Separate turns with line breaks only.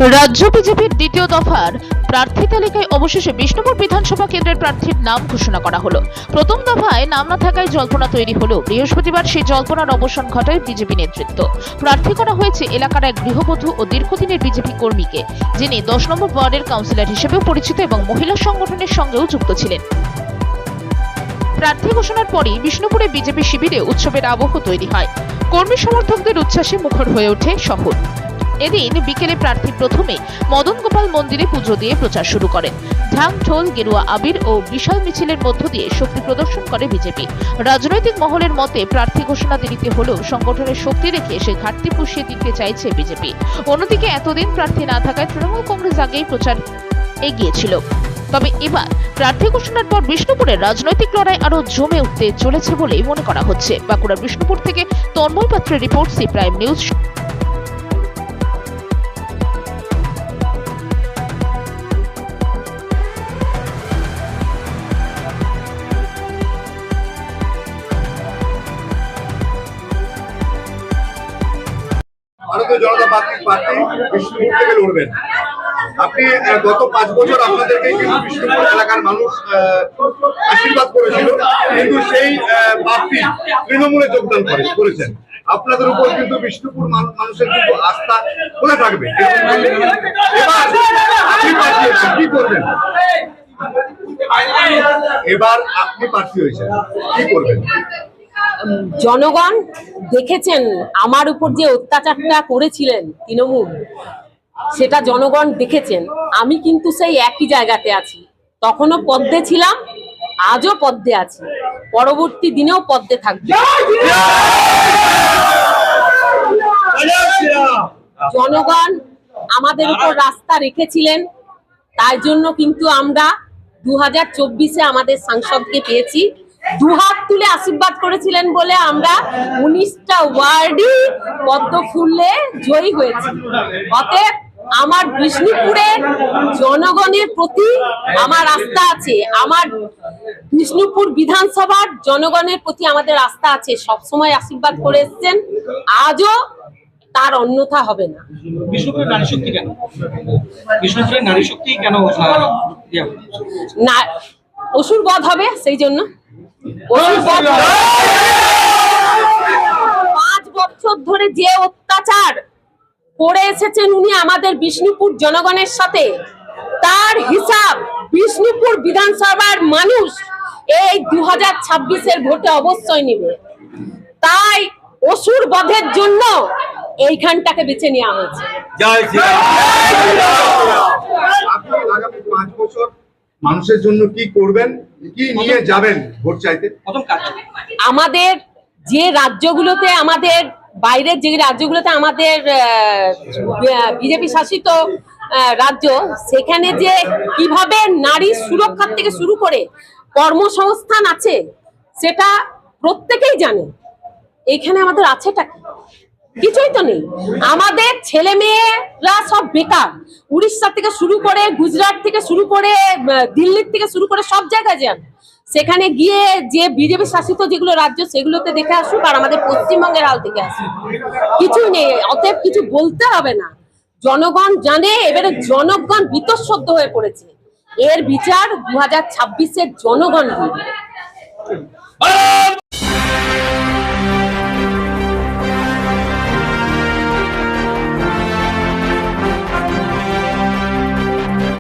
রাজ্য বিজেপির দ্বিতীয় দফার প্রার্থী তালিকায় অবশেষে বিষ্ণুপুর বিধানসভা কেন্দ্রের প্রার্থীর নাম ঘোষণা করা হলো। প্রথম দফায় নাম না থাকায় জল্পনা তৈরি হলো। বৃহস্পতিবার সেই জল্পনার অবসান ঘটায় বিজেপি নেতৃত্ব। প্রার্থী করা হয়েছে এলাকার এক গৃহবধূ ও দীর্ঘদিনের বিজেপি কর্মীকে, যিনি 10 নম্বর ওয়ার্ডের কাউন্সিলর হিসেবেও পরিচিত এবং মহিলা সংগঠনের সঙ্গেও যুক্ত ছিলেন। প্রার্থী ঘোষণার পরই বিষ্ণুপুরে বিজেপি শিবিরে উৎসবের আবহ তৈরি হয়। কর্মী সমর্থকদের উচ্ছ্বাসে মুখর হয়ে ওঠে শহর। এদিন বিকেলে প্রার্থী প্রথমে মদন গোপাল মন্দিরে পুজো দিয়ে প্রচার শুরু করেন। ঢাক ঢোল, গেরুয়া আবির ও বিশাল মিছিলের মধ্য দিয়ে শক্তি প্রদর্শন করে বিজেপি। রাজনৈতিক মহলের মতে প্রার্থী ঘোষণা দেরিতে হলেও সংগঠনের শক্তি রেখে সে ঘাটতি পুষিয়ে দিতে চাইছে বিজেপি। অন্যদিকে এতদিন প্রার্থী না থাকায় তৃণমূল কংগ্রেস আগেই প্রচার এগিয়েছিল। তবে এবার প্রার্থী ঘোষণার পর বিষ্ণুপুরের রাজনৈতিক লড়াই আরো জমে উঠতে চলেছে বলেই মনে করা হচ্ছে। বাঁকুড়ার বিষ্ণুপুর থেকে তন্ময় পাত্রের রিপোর্ট, সি প্রাইম নিউজ।
ভারতীয় জনতা পার্টি বিষ্ণুপুর থেকে লড়বেন। আপনি গত 5 বছর আপনাদেরকে কিন্তু বিষ্ণুপুর এলাকার মানুষ আশীর্বাদ করেছিল, কিন্তু সেই প্রার্থী তৃণমূলে যোগদান করেছেন। আপনাদের উপর কিন্তু বিষ্ণুপুর মানুষের কিন্তু আস্থা কোথায় থাকবে? এবার আপনি প্রার্থী হয়েছেন, কি করবেন? এবার আপনি প্রার্থী হয়েছেন, কি করবেন?
জনগণ দেখেছেন আমার উপর যে অত্যাচারটা করেছিলেন তৃণমূল, সেটা জনগণ দেখেছেন। আমি কিন্তু সেই একই জায়গাতে আছি। তখনও পদ্মে ছিলাম, আজও পদ্মে আছি, পরবর্তী দিনেও পদ্মে থাকবে। জনগণ আমাদের উপর রাস্তা রেখেছিলেন, তাই জন্য কিন্তু আমরা 2024-এ আমাদের সাংসদকে পেয়েছি। দুহাত তুলে আশীর্বাদ করেছিলেন বলে আমরা 19টা ওয়ার্ডই পদ্ম ফুলে জয়ী হয়েছি। অতএব আমার বিষ্ণুপুরের জনগণের প্রতি আমার আস্থা আছে, আমার বিষ্ণুপুর বিধানসভার জনগণের প্রতি আমাদের আস্থা আছে। সবসময় আশীর্বাদ করে এসছেন, আজও তার অন্যথা হবে না।
বিষ্ণুপুরের নারী শক্তি কেন? বিষ্ণুপুরের নারী শক্তি কেন
না অসুর বধ হবে, সেই জন্য 5 বছর ধরে যে অত্যাচার করে এসেছেন উনি আমাদের বিষ্ণুপুর জনগণের সাথে, তার হিসাব বিষ্ণুপুর বিধানসভার মানুষ এই 2026-এর ভোটে অবশ্যই নেবে। তাই অসুর বধের জন্য এইখানটাকে বেছে নেওয়া হয়েছে।
আপনি আগামী 5 বছর মানুষের জন্য কি করবেন, কি নিয়ে যাবেন ভোট চাইতে?
আমাদের যে রাজ্যগুলোতে, আমাদের বাইরের যে রাজ্যগুলোতে আমাদের বিজেপি শাসিত রাজ্য, সেখানে যে কিভাবে নারী সুরক্ষার থেকে শুরু করে কর্মসংস্থান আছে সেটা প্রত্যেকেই জানে। এখানে আমাদের আছেটা কিছুই তো নেই। আমাদের ছেলে মেয়েরা সব বেকার। উড়িষ্যা থেকে শুরু করে, গুজরাট থেকে শুরু করে, দিল্লির থেকে শুরু করে সব জায়গায় যান। সেখানে গিয়ে যে বিজেপি শাসিত যেগুলো রাজ্য সেগুলোতে দেখে আসুক, আর আমাদের পশ্চিমবঙ্গের হাল দেখে আসুক। কিছুই নেই, অতএব কিছু বলতে হবে না। জনগণ জানে, এবারে জনগণ বীতশ্রদ্ধ হয়ে পড়েছে। এর বিচার 2026-এর জনগণ দিবে।